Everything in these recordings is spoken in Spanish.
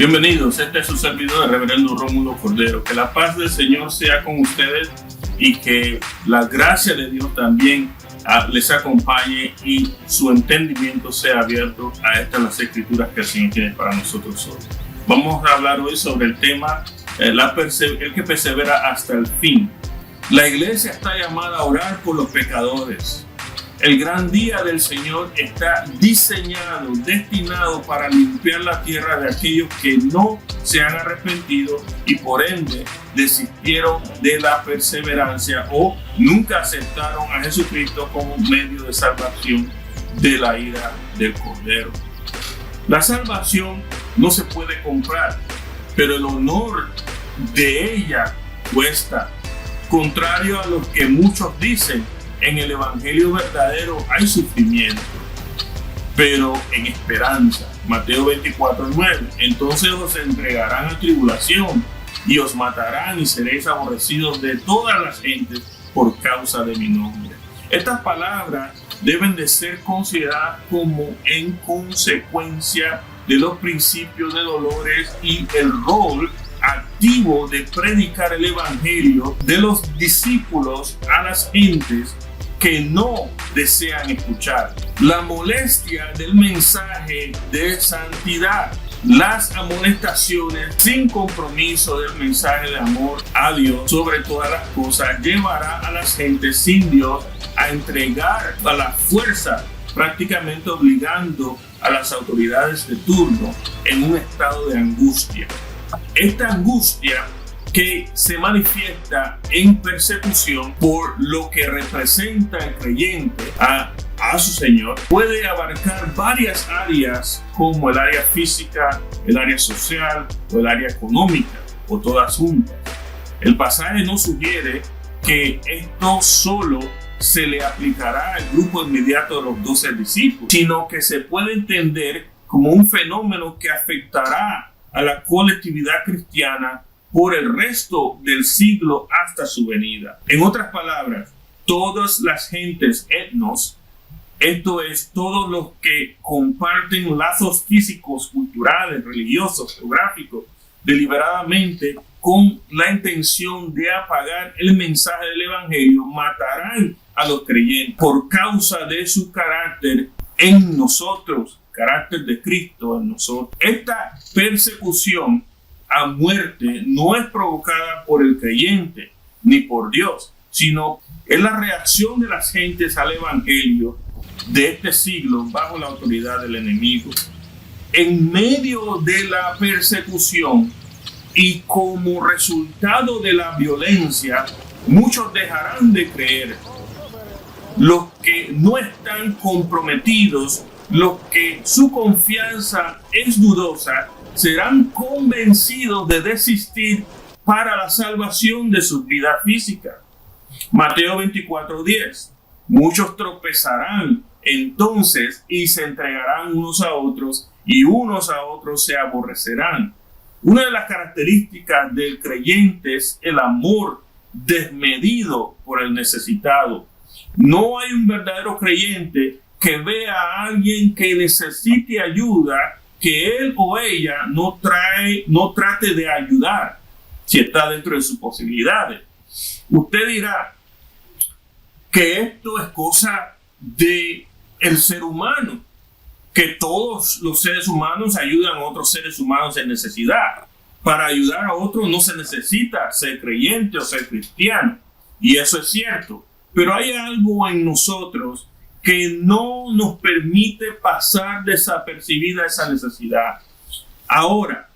Bienvenidos, este es su servidor, el reverendo Rómulo Cordero. Que la paz del Señor sea con ustedes y que la gracia de Dios también les acompañe y su entendimiento sea abierto a las escrituras que el Señor tiene para nosotros hoy. Vamos a hablar hoy sobre el tema el que persevera hasta el fin. La iglesia está llamada a orar por los pecadores. El gran día del Señor está diseñado, destinado para limpiar la tierra de aquellos que no se han arrepentido y por ende desistieron de la perseverancia o nunca aceptaron a Jesucristo como medio de salvación de la ira del Cordero. La salvación no se puede comprar, pero el honor de ella cuesta. Contrario a lo que muchos dicen, en el evangelio verdadero hay sufrimiento, pero en esperanza. Mateo 24:9. Entonces os entregarán a tribulación y os matarán y seréis aborrecidos de todas las gentes por causa de mi nombre. Estas palabras deben de ser consideradas como en consecuencia de los principios de dolores y el rol activo de predicar el evangelio de los discípulos a las gentes que no desean escuchar. La molestia del mensaje de santidad, las amonestaciones sin compromiso del mensaje de amor a Dios sobre todas las cosas llevará a las gentes sin Dios a entregar a la fuerza, prácticamente obligando a las autoridades de turno en un estado de angustia. Esta angustia que se manifiesta en persecución por lo que representa el creyente a su Señor, puede abarcar varias áreas como el área física, el área social o el área económica o todas juntas. El pasaje no sugiere que esto solo se le aplicará al grupo inmediato de los 12 discípulos, sino que se puede entender como un fenómeno que afectará a la colectividad cristiana por el resto del siglo hasta su venida. En otras palabras, todas las gentes etnos, esto es, todos los que comparten lazos físicos, culturales, religiosos, geográficos, deliberadamente con la intención de apagar el mensaje del evangelio, matarán a los creyentes por causa de su carácter en nosotros, carácter de Cristo en nosotros. Esta persecución a muerte no es provocada por el creyente ni por Dios, sino es la reacción de las gentes al evangelio de este siglo bajo la autoridad del enemigo. En medio de la persecución y como resultado de la violencia, muchos dejarán de creer. Los que no están comprometidos, los que su confianza es dudosa, serán convencidos de desistir para la salvación de su vida física. Mateo 24:10. Muchos tropezarán entonces y se entregarán unos a otros y unos a otros se aborrecerán. Una de las características del creyente es el amor desmedido por el necesitado. No hay un verdadero creyente que vea a alguien que necesite ayuda que él o ella no trate de ayudar si está dentro de sus posibilidades. Usted dirá que esto es cosa del ser humano, que todos los seres humanos ayudan a otros seres humanos en necesidad. Para ayudar a otros no se necesita ser creyente o ser cristiano, y eso es cierto, pero hay algo en nosotros que no nos permite pasar desapercibida esa necesidad. Ahora,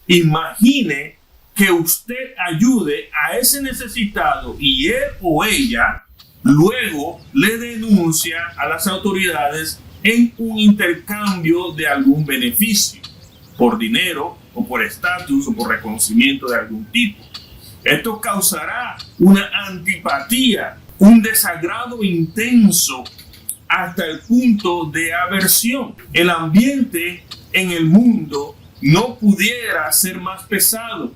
imagine que usted ayude a ese necesitado y él o ella luego le denuncia a las autoridades en un intercambio de algún beneficio, por dinero o por estatus o por reconocimiento de algún tipo. Esto causará una antipatía, un desagrado intenso hasta el punto de aversión. El ambiente en el mundo no pudiera ser más pesado.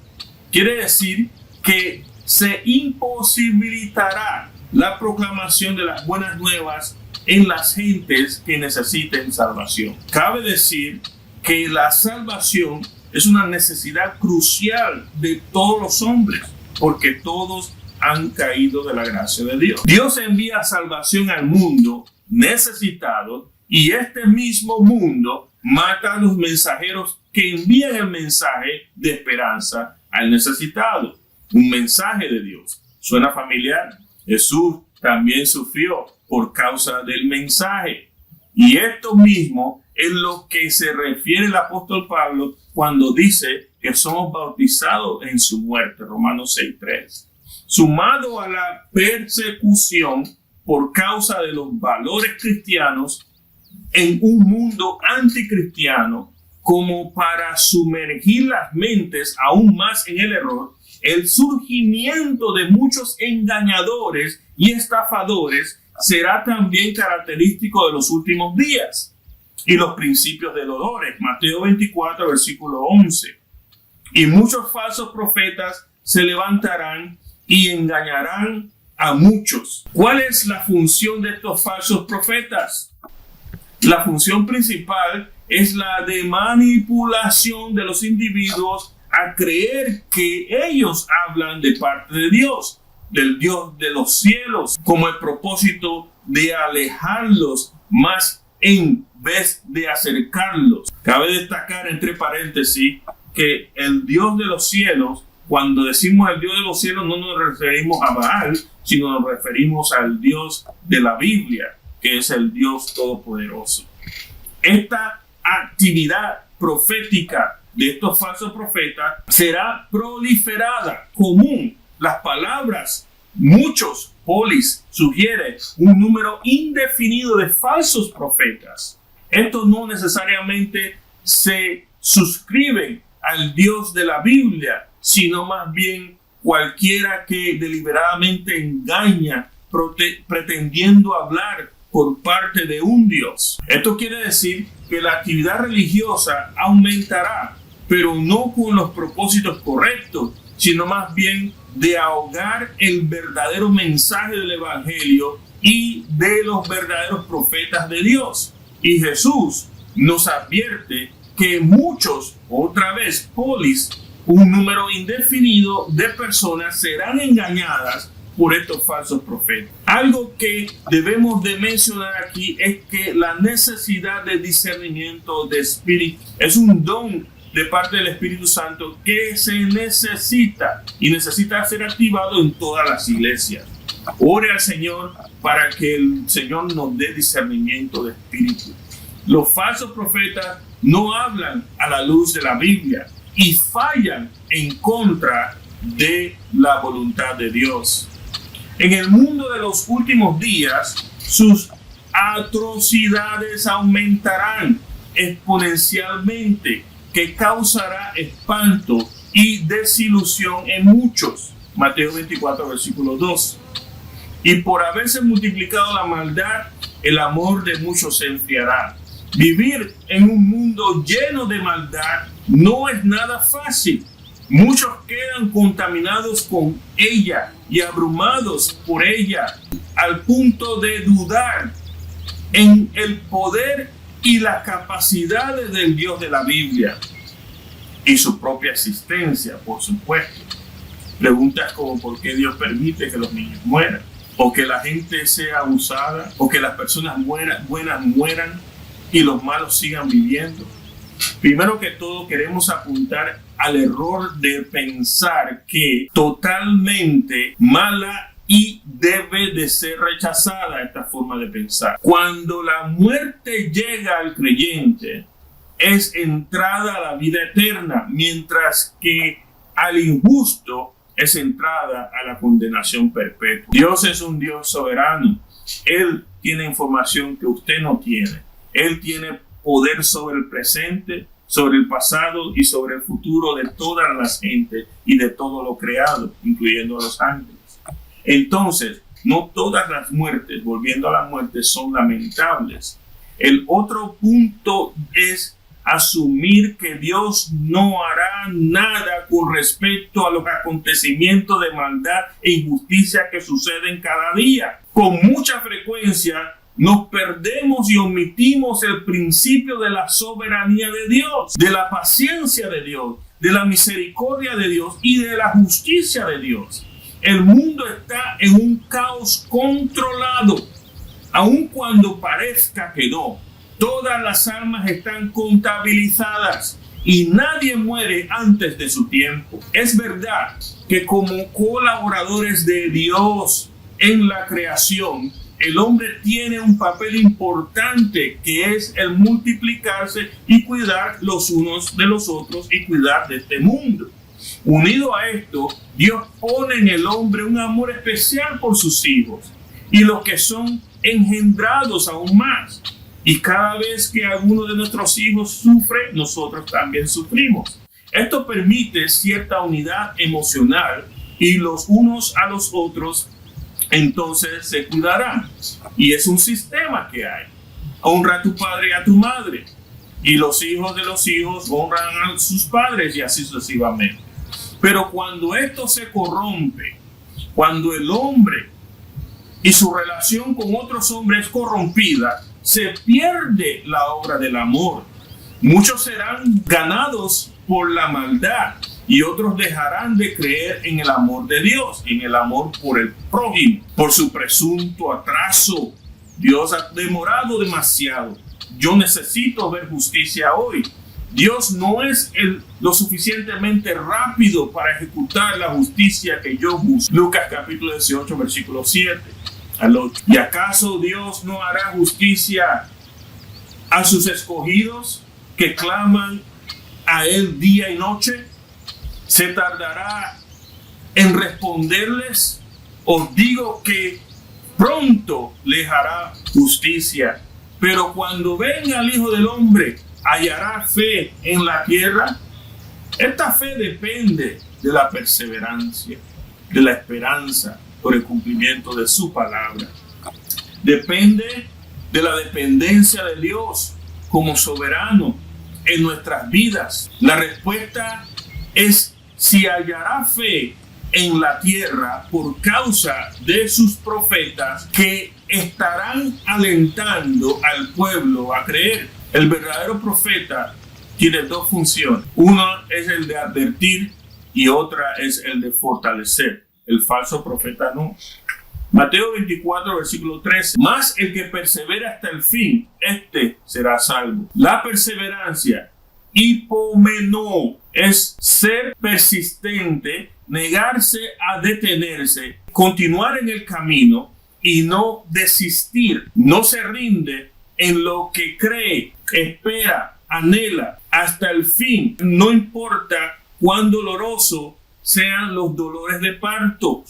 Quiere decir que se imposibilitará la proclamación de las buenas nuevas en las gentes que necesiten salvación. Cabe decir que la salvación es una necesidad crucial de todos los hombres, porque todos han caído de la gracia de Dios. Dios envía salvación al mundo necesitado y este mismo mundo mata a los mensajeros que envían el mensaje de esperanza al necesitado. Un mensaje de Dios. ¿Suena familiar? Jesús también sufrió por causa del mensaje. Y esto mismo es lo que se refiere el apóstol Pablo cuando dice que somos bautizados en su muerte, Romanos 6:3. Sumado a la persecución por causa de los valores cristianos en un mundo anticristiano, como para sumergir las mentes aún más en el error, el surgimiento de muchos engañadores y estafadores será también característico de los últimos días y los principios de dolores. Mateo 24, versículo 11. Y muchos falsos profetas se levantarán y engañarán a muchos. ¿Cuál es la función de estos falsos profetas? La función principal es la de manipulación de los individuos a creer que ellos hablan de parte de Dios, del Dios de los cielos, como el propósito de alejarlos más en vez de acercarlos. Cabe destacar entre paréntesis que el Dios de los cielos, cuando decimos el Dios de los cielos, no nos referimos a Baal, sino nos referimos al Dios de la Biblia, que es el Dios todopoderoso. Esta actividad profética de estos falsos profetas será proliferada, común. Las palabras muchos, polis, sugiere un número indefinido de falsos profetas. Estos no necesariamente se suscriben al Dios de la Biblia, sino más bien cualquiera que deliberadamente engaña, pretendiendo hablar por parte de un Dios. Esto quiere decir que la actividad religiosa aumentará, pero no con los propósitos correctos, sino más bien de ahogar el verdadero mensaje del Evangelio y de los verdaderos profetas de Dios. Y Jesús nos advierte que muchos, otra vez, polis, un número indefinido de personas serán engañadas por estos falsos profetas. Algo que debemos de mencionar aquí es que la necesidad de discernimiento de espíritu es un don de parte del Espíritu Santo que se necesita y necesita ser activado en todas las iglesias. Ore al Señor para que el Señor nos dé discernimiento de espíritu. Los falsos profetas no hablan a la luz de la Biblia y fallan en contra de la voluntad de Dios. En el mundo de los últimos días, sus atrocidades aumentarán exponencialmente, que causará espanto y desilusión en muchos. Mateo 24, versículo 2. Y por haberse multiplicado la maldad, el amor de muchos se enfriará. Vivir en un mundo lleno de maldad no es nada fácil. Muchos quedan contaminados con ella y abrumados por ella, al punto de dudar en el poder y las capacidades del Dios de la Biblia y su propia existencia, por supuesto. Preguntas como por qué Dios permite que los niños mueran, o que la gente sea abusada, o que las personas buenas mueran y los malos sigan viviendo. Primero que todo, queremos apuntar al error de pensar que totalmente mala y debe de ser rechazada esta forma de pensar. Cuando la muerte llega al creyente, es entrada a la vida eterna, mientras que al injusto es entrada a la condenación perpetua. Dios es un Dios soberano. Él tiene información que usted no tiene. Él tiene poder sobre el presente, sobre el pasado y sobre el futuro de todas las gentes y de todo lo creado, incluyendo a los ángeles. Entonces, no todas las muertes, volviendo a la muerte, son lamentables. El otro punto es asumir que Dios no hará nada con respecto a los acontecimientos de maldad e injusticia que suceden cada día. Con mucha frecuencia, nos perdemos y omitimos el principio de la soberanía de Dios, de la paciencia de Dios, de la misericordia de Dios y de la justicia de Dios. El mundo está en un caos controlado, aun cuando parezca que no. Todas las almas están contabilizadas y nadie muere antes de su tiempo. Es verdad que como colaboradores de Dios en la creación, el hombre tiene un papel importante, que es el multiplicarse y cuidar los unos de los otros y cuidar de este mundo. Unido a esto, Dios pone en el hombre un amor especial por sus hijos y los que son engendrados aún más. Y cada vez que alguno de nuestros hijos sufre, nosotros también sufrimos. Esto permite cierta unidad emocional y los unos a los otros entonces se cuidarán. Y es un sistema que hay. Honra a tu padre y a tu madre. Y los hijos de los hijos honran a sus padres y así sucesivamente. Pero cuando esto se corrompe, cuando el hombre y su relación con otros hombres es corrompida, se pierde la obra del amor. Muchos serán ganados por la maldad y otros dejarán de creer en el amor de Dios, en el amor por el prójimo, por su presunto atraso. Dios ha demorado demasiado. Yo necesito ver justicia hoy. Dios no es lo suficientemente rápido para ejecutar la justicia que yo busco. Lucas capítulo 18, versículo 7 al 8. ¿Y acaso Dios no hará justicia a sus escogidos que claman a Él día y noche? ¿Se tardará en responderles? Os digo que pronto les hará justicia. Pero cuando venga el Hijo del Hombre, ¿hallará fe en la tierra? Esta fe depende de la perseverancia, de la esperanza por el cumplimiento de su palabra. Depende de la dependencia de Dios como soberano en nuestras vidas. La respuesta es si hallará fe en la tierra por causa de sus profetas que estarán alentando al pueblo a creer. El verdadero profeta tiene dos funciones. Una es el de advertir y otra es el de fortalecer. El falso profeta no. Mateo 24, versículo 13. Mas el que persevera hasta el fin, este será salvo. La perseverancia, hipomeno, es ser persistente, negarse a detenerse, continuar en el camino y no desistir. No se rinde en lo que cree, espera, anhela hasta el fin. No importa cuán doloroso sean los dolores de parto,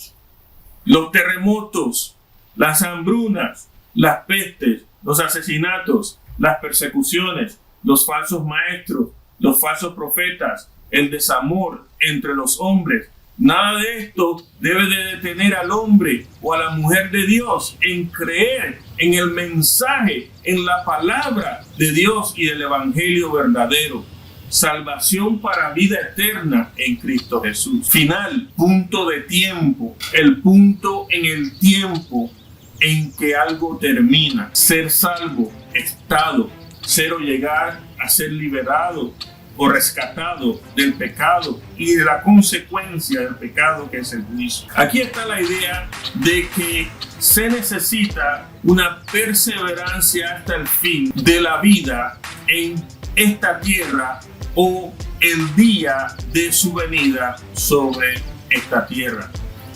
los terremotos, las hambrunas, las pestes, los asesinatos, las persecuciones, los falsos maestros, los falsos profetas, el desamor entre los hombres. Nada de esto debe de detener al hombre o a la mujer de Dios en creer en el mensaje, en la palabra de Dios y del evangelio verdadero. Salvación para vida eterna en Cristo Jesús. Final, punto de tiempo, el punto en el tiempo en que algo termina. Ser salvo, estado, ser o llegar a ser liberado o rescatado del pecado y de la consecuencia del pecado, que es el juicio. Aquí está la idea de que se necesita una perseverancia hasta el fin de la vida en esta tierra o el día de su venida sobre esta tierra.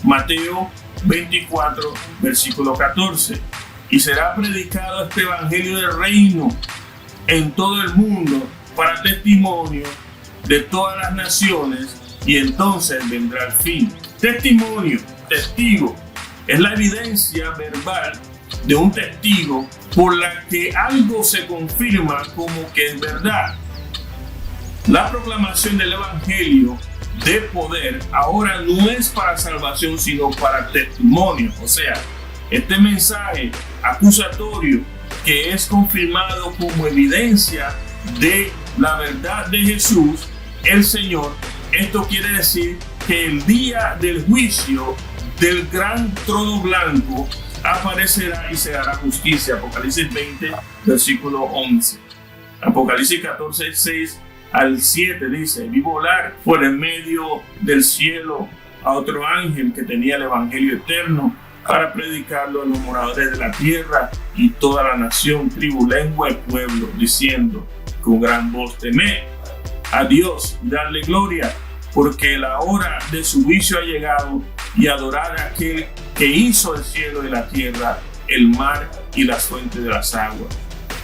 Mateo 24, versículo 14. Y será predicado este evangelio del reino en todo el mundo para testimonio de todas las naciones, y entonces vendrá el fin. Testimonio, testigo, es la evidencia verbal de un testigo por la que algo se confirma como que es verdad. La proclamación del evangelio de poder ahora no es para salvación, sino para testimonio. O sea, este mensaje acusatorio que es confirmado como evidencia de la verdad de Jesús, el Señor. Esto quiere decir que el día del juicio del gran trono blanco aparecerá y se hará justicia. Apocalipsis 20, versículo 11. Apocalipsis 14, 6 al 7 dice: vi volar por en medio del cielo a otro ángel que tenía el evangelio eterno para predicarlo a los moradores de la tierra y toda la nación, tribu, lengua y pueblo, diciendo con gran voz: temed a Dios, darle gloria, porque la hora de su juicio ha llegado, y adorad a aquel que hizo el cielo y la tierra, el mar y las fuentes de las aguas.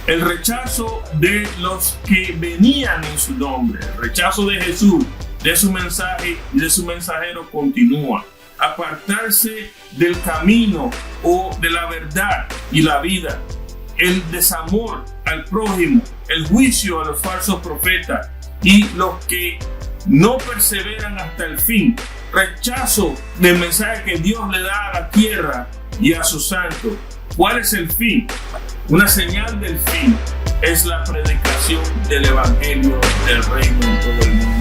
El rechazo de los que venían en su nombre, el rechazo de Jesús, de su mensaje y de su mensajero continúa. Apartarse del camino o de la verdad y la vida, el desamor al prójimo, el juicio a los falsos profetas y los que no perseveran hasta el fin, rechazo del mensaje que Dios le da a la tierra y a sus santos. ¿Cuál es el fin? Una señal del fin es la predicación del evangelio del reino en todo el mundo.